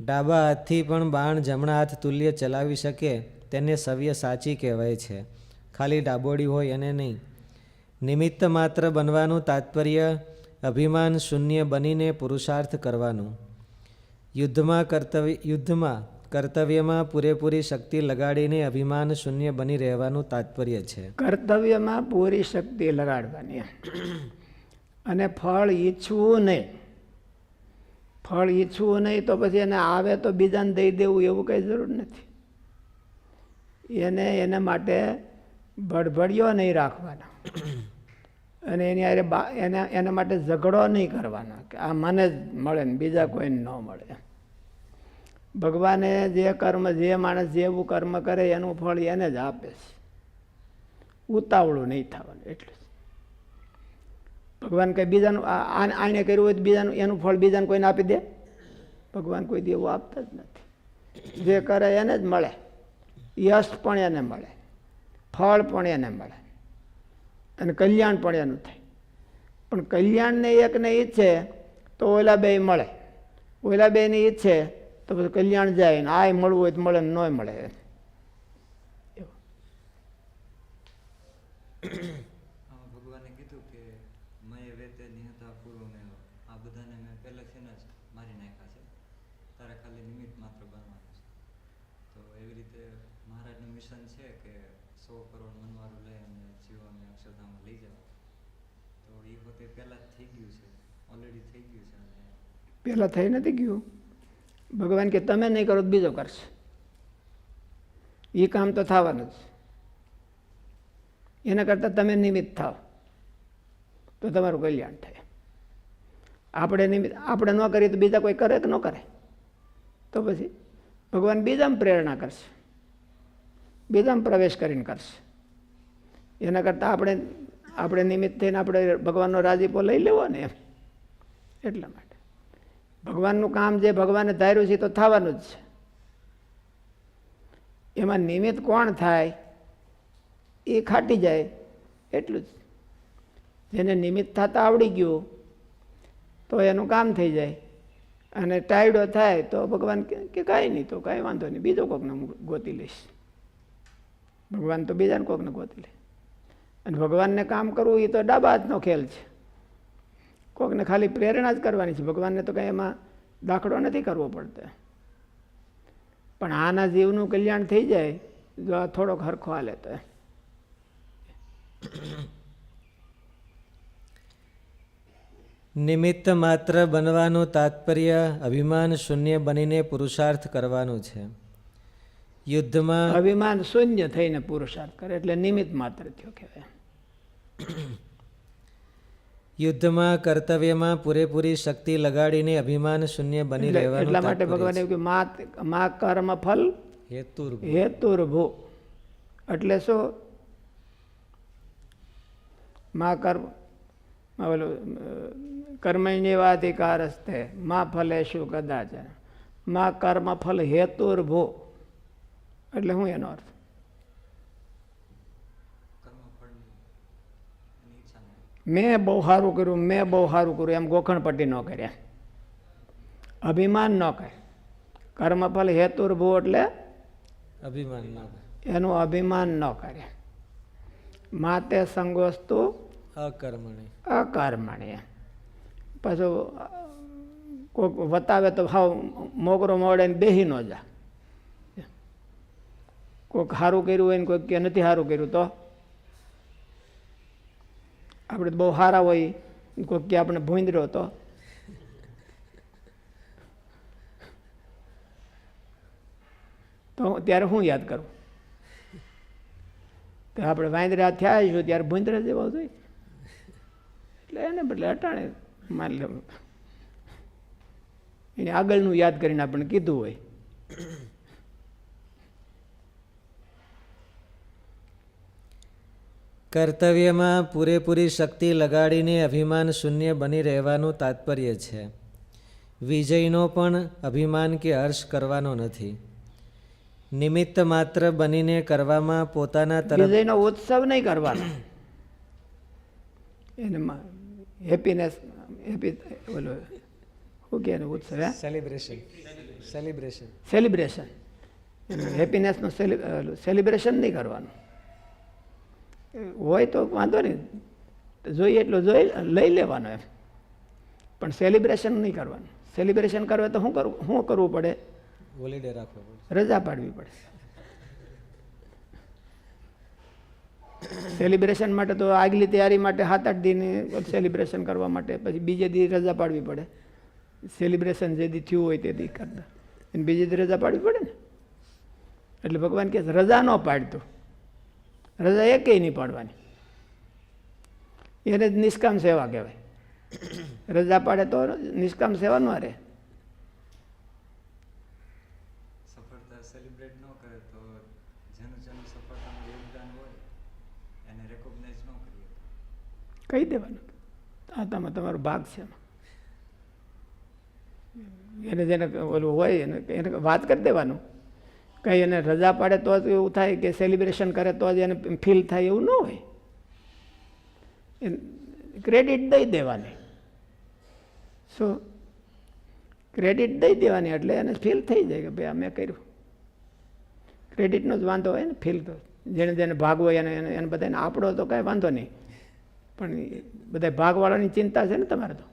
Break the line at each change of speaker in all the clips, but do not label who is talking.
ડાબા હાથથી પણ બાણ જમણા હાથ તુલ્ય ચલાવી શકે તેને સવ્ય સાચી કહેવાય છે. ખાલી ડાબોડી હોય એને નહીં. નિમિત્ત માત્ર બનવાનું તાત્પર્ય અભિમાન શૂન્ય બનીને પુરુષાર્થ કરવાનું. યુદ્ધમાં કર્તવ્યમાં પૂરેપૂરી શક્તિ લગાડીને અભિમાન શૂન્ય બની રહેવાનું તાત્પર્ય છે.
કર્તવ્યમાં પૂરી શક્તિ લગાડવાની અને ફળ ઈચ્છવું નહીં. ફળ ઈચ્છવું નહીં તો પછી એને આવે તો બીજાને દઈ દેવું એવું કંઈ જરૂર નથી. એના માટે ભડભડિયો નહીં રાખવાનો અને એના માટે ઝઘડો નહીં કરવાનો કે આ મને જ મળે ને બીજા કોઈને ન મળે. ભગવાને જે કર્મ, જે માણસ જેવું કર્મ કરે એનું ફળ એને જ આપે છે. ઉતાવળું નહીં થવાનું એટલું. ભગવાન કંઈ બીજાનું આને કર્યું હોય તો બીજાનું એનું ફળ બીજાને કોઈને આપી દે? ભગવાન કોઈ દી એવું આપતા જ નથી. જે કરે એને જ મળે. યશ પણ એને મળે, ફળ પણ એને મળે અને કલ્યાણ પણ એનું થાય. પણ કલ્યાણને એકને ઈચ્છે તો ઓલા બે મળે, ઓલા બેને ઈચ્છે તો પછી કલ્યાણ જાય ને આ મળવું હોય તો મળે ને નોય મળે.
ભગવાને કીધું કે મય વેતે નિહતા પૂર્વ મેં આ બધાને મેં પહેલેથી જ મારી નાખ્યા છે, તારે ખાલી નિમિત્ત માત્ર બનવાનું છે. તો એવી રીતે મહારાજનું મિશન છે કે 100 કરોડ મનવારું લઈ અને જીવોને અક્ષરધામમાં લઈ જવા. તો એ વખતે પહેલાં થઈ ગયું છે, ઓલરેડી થઈ ગયું છે. અને
પહેલાં થઈ નથી ગયું. ભગવાન કે તમે નહીં કરો તો બીજો કરશે. એ કામ તો થવાનું જ. એના કરતાં તમે નિમિત્ત થાવ તો તમારું કલ્યાણ થાય. આપણે ન કરીએ તો બીજા કોઈ કરે કે ન કરે? તો પછી ભગવાન બીજામાં પ્રેરણા કરશે, બીજામાં પ્રવેશ કરીને કરશે. એના કરતાં આપણે નિમિત્ત થઈને આપણે ભગવાનનો રાજીપો લઈ લેવો ને એમ. એટલા માટે ભગવાનનું કામ જે ભગવાને ધાર્યું છે તો થવાનું જ છે. એમાં નિમિત્ત કોણ થાય એ ખાટી જાય એટલું જ. જેને નિમિત્ત થતાં આવડી ગયું તો એનું કામ થઈ જાય. અને ટાયડો થાય તો ભગવાન કે કાંઈ નહીં, તો કાંઈ વાંધો નહીં, બીજો કોકને ગોતી લઈશ. ભગવાન તો બીજાને કોકને ગોતી લે. અને ભગવાનને કામ કરવું એ તો ડાબા હાથનો ખેલ છે. કોકને ખાલી પ્રેરણા જ કરવાની છે. ભગવાનને તો કંઈ એમાં દાખલો નથી કરવો પડતો. પણ આના જીવનું કલ્યાણ થઈ જાય જો આ થોડોક હરખો હાલે તો.
નિમિત્ત માત્ર બનવાનું તાત્પર્ય અભિમાન શૂન્ય બનીને પુરુષાર્થ કરવાનું છે. યુદ્ધમાં
અભિમાન શૂન્ય થઈને પુરુષાર્થ કરે એટલે નિમિત્ત માત્ર થયો કહેવાય.
યુદ્ધમાં કર્તવ્યમાં પૂરેપૂરી શક્તિ લગાડીને અભિમાન શૂન્ય બની રહેવાનું.
એટલા માટે ભગવાન એવું કે મા કર્મ ફલ હેતુર્ભુ. એટલે શું? મા કર્મ કર્મણ્યવાધિકાર હસ્તે મા ફલેશુ કદાચ મા કર્મ ફલ હેતુર્ભુ. એટલે શું એનો અર્થ? મેં બહુ સારું કર્યું, મેં બહુ સારું કર્યું એમ ગોખણપટ્ટી ન કર્યા, અભિમાન ન કરે. કર્મફલ હેતુર્ભુ એટલે
અભિમાન
એનું અભિમાન ન કરે. માતે સંગોસ્તુ અકર્મણી. પાછું કોઈક વતાવે તો હાવ મોકરો મોડે ને બેસી ન જા. કોઈક સારું કર્યું હોય ને કોઈક કે નથી સારું કર્યું તો આપણે બહુ સારા હોય, કોઈક કે આપણે ભૂંદર્યો તો ત્યારે હું યાદ કરું? તો આપણે વાંદરા થયા છું ત્યારે ભૂંદરા જેવા જોઈએ. એટલે એને બદલે અટાણે માની લે એને આગળનું યાદ કરીને આપણે કીધું હોય.
કર્તવ્યમાં પૂરેપૂરી શક્તિ લગાડીને અભિમાન શૂન્ય બની રહેવાનું તાત્પર્ય છે. વિજયનો પણ અભિમાન કે હર્ષ કરવાનો નથી. નિમિત્ત માત્ર બનીને કરવામાં પોતાના તરફ
વિજયનો ઉત્સવ નહીં કરવાનો. એને હેપીનેસ હેપી બોલો શું કે ઉત્સવ
સેલિબ્રેશન સેલિબ્રેશન.
સેલિબ્રેશન. હેપીનેસનું સેલિબ્રેશન નહીં કરવાનું. હોય તો વાંધો નહીં, જોઈએ એટલું જોઈ લઈ લેવાનું એમ, પણ સેલિબ્રેશન નહીં કરવાનું. સેલિબ્રેશન કરવા તો શું કરવું પડે?
હોલિડે રાખવો પડે,
રજા પાડવી પડે. સેલિબ્રેશન માટે તો આગલી તૈયારી માટે 7-8 દિન સેલિબ્રેશન કરવા માટે, પછી બીજે દી રજા પાડવી પડે. સેલિબ્રેશન જે દી થયું હોય તે દી કરતા એને બીજે દી રજા પાડવી પડે ને. એટલે ભગવાન કહે રજા ન પાડતું, રજા એકેય નહીં પાડવાની. એને જ નિષ્કામ સેવા કહેવાય. રજા પાડે તો નિષ્કામ સેવા ન રહે.
સફળતા સેલિબ્રેટ ન કરે તો જેનું સફળતામાં યોગદાન હોય એને રેકોગ્નાઇઝ ન કરીએ.
કહી દેવાનું આ તમારો ભાગ છે. એને જેને ઓલું હોય એને વાત કરી દેવાનું. કંઈ એને રજા પાડે તો જ એવું થાય કે સેલિબ્રેશન કરે તો જ એને ફીલ થાય એવું ન હોય. ક્રેડિટ દઈ દેવાની. શું? ક્રેડિટ દઈ દેવાની એટલે એને ફીલ થઈ જાય કે ભાઈ અમે કર્યું. ક્રેડિટનો જ વાંધો હોય ને, ફીલ તો જેને જેને ભાગ હોય એને બધાને આપણો તો કાંઈ વાંધો નહીં, પણ બધા ભાગવાળાની ચિંતા છે ને તમારે તો.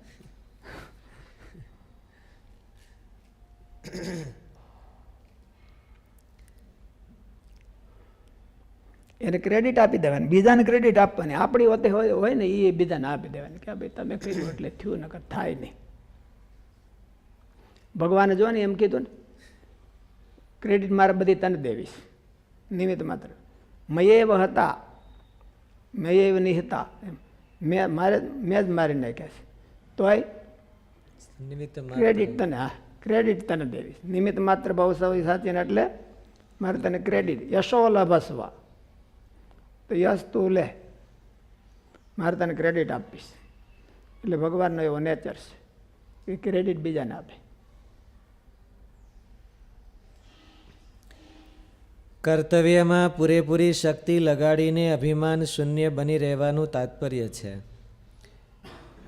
એને ક્રેડિટ આપી દેવાની, બીજાને ક્રેડિટ આપવાની. આપણી વખતે હોય ને એ બીજાને આપી દેવાની કે ભાઈ તમે કર્યું એટલે થયું, નકર થાય નહીં. ભગવાને જો ને એમ કીધું ને, ક્રેડિટ મારે બધી તને દેવીશ, નિમિત્ત માત્ર. મયેવ હતા મયેવ નિહતા, એમ મેં જ મારી નાખ્યા છે, તોય
નિમિત્ત
ક્રેડિટ તને, હા ક્રેડિટ તને દેવીશ. નિમિત્ત માત્ર બહુ સૌ સાચી ને, એટલે મારે તને ક્રેડિટ. યશો લભસ્વા, તો યશ તું લે, મારે તને ક્રેડિટ આપીશ. એટલે ભગવાનનો એવો નેચર છે કે ક્રેડિટ બીજાને આપે.
કર્તવ્યમાં પૂરેપૂરી શક્તિ લગાડીને અભિમાન શૂન્ય બની રહેવાનું તાત્પર્ય છે.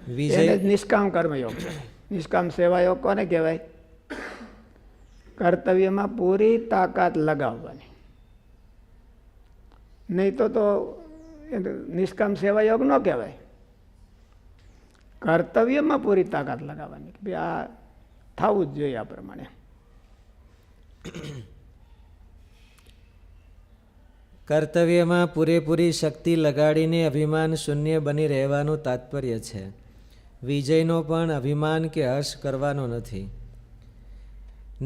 એને જ નિષ્કામ કર્મયોગ છે. નિષ્કામ સેવાયોગ કોને કહેવાય? કર્તવ્યમાં પૂરી તાકાત લગાવવાની. નહીં તો નિષ્કામ સેવાયોગ ન કહેવાય. કર્તવ્યમાં પૂરી તાકાત લગાવવાની કે ભાઈ આ થવું જ જોઈએ આ પ્રમાણે.
કર્તવ્યમાં પૂરેપૂરી શક્તિ લગાડીને અભિમાન શૂન્ય બની રહેવાનું તાત્પર્ય છે. વિજયનો પણ અભિમાન કે હર્ષ કરવાનો નથી.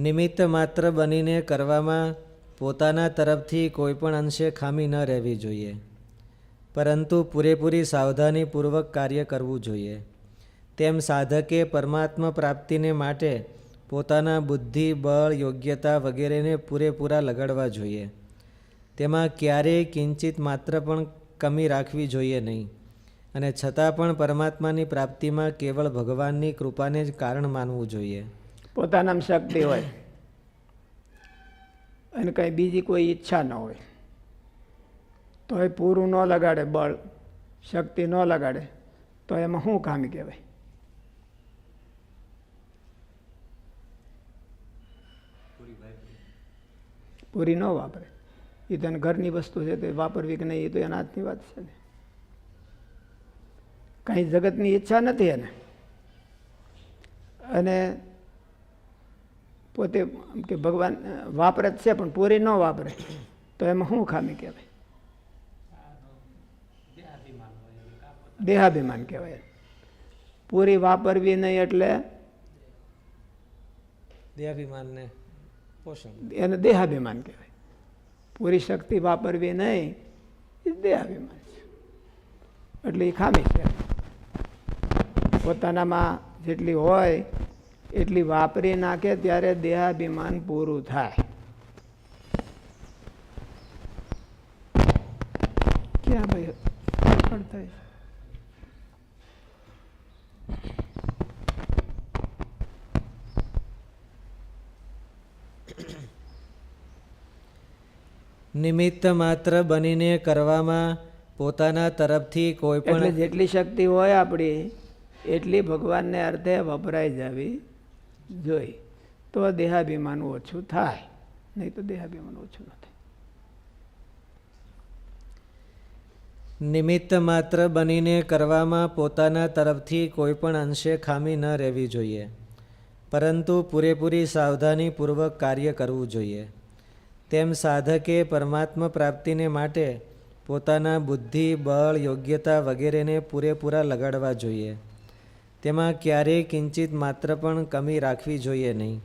નિમિત્ત માત્ર બનીને કરવામાં પોતાના તરફથી કોઈ પણ અંશે ખામી ન રહેવી જોઈએ, પરંતુ પૂરેપૂરી સાવધાનીપૂર્વક કાર્ય કરવું જોઈએ. તેમ સાધકે પરમાત્મા પ્રાપ્તિને માટે પોતાના બુદ્ધિ, બળ, યોગ્યતા વગેરેને પૂરેપૂરા લગાડવા જોઈએ. તેમાં ક્યારેય કિંચિત માત્ર પણ કમી રાખવી જોઈએ નહીં, અને છતાં પણ પરમાત્માની પ્રાપ્તિમાં કેવળ ભગવાનની કૃપાને જ કારણ માનવું જોઈએ.
પોતાનામાં શક્તિ હોય અને કંઈ બીજી કોઈ ઈચ્છા ન હોય તો એ પૂરું ન લગાડે, બળ શક્તિ ન લગાડે, તો એમાં શું ખામી કહેવાય? પૂરી ન વાપરે. એ તો ઘરની વસ્તુ છે તો વાપરવી કે નહીં એ તો એના હાથની વાત છે ને. કાંઈ જગતની ઈચ્છા નથી એને, અને પોતે કે ભગવાન વાપરે જ છે પણ પૂરી ન વાપરે તો એમાં શું ખામી કહેવાય? દેહાભિમાન કહેવાય. પૂરી વાપરવી નહીં એટલે
દેહાભિમાનને પોષણ,
એને દેહાભિમાન કહેવાય. પૂરી શક્તિ વાપરવી નહીં એ દેહાભિમાન છે, એટલે એ ખામી છે. પોતાનામાં જેટલી હોય એટલી વાપરી નાખે ત્યારે દેહાભિમાન પૂરું થાય. ક્યાં ભાઈ થાય?
નિમિત્ત માત્ર બનીને કરવામાં પોતાના તરફથી કોઈ
એટલે
પણ
જેટલી શક્તિ હોય આપણી એટલી ભગવાનને અર્થે વપરાઈ જવી જોઈએ. તો દેહાભિમાન ઓછું થાય, નહીં તો દેહાભિમાન ઓછું ન થાય.
નિમિત્ત માત્ર બનીને કરવામાં પોતાના તરફથી કોઈ પણ અંશે ખામી ન રહેવી જોઈએ, પરંતુ પૂરેપૂરી સાવધાનીપૂર્વક કાર્ય કરવું જોઈએ. તેમ સાધકે પરમાત્મા પ્રાપ્તિને માટે પોતાના બુદ્ધિ, બળ, યોગ્યતા વગેરેને પૂરેપૂરા લગાડવા જોઈએ. તેમાં ક્યારેય કિંચિત માત્ર પણ કમી રાખવી જોઈએ નહીં,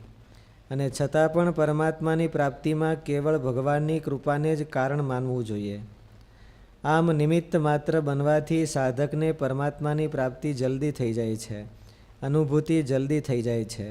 અને છતાં પણ પરમાત્માની પ્રાપ્તિમાં કેવળ ભગવાનની કૃપાને જ કારણ માનવું જોઈએ. આમ નિમિત્ત માત્ર બનવાથી સાધકને પરમાત્માની પ્રાપ્તિ જલ્દી થઈ જાય છે, અનુભૂતિ જલ્દી થઈ જાય છે.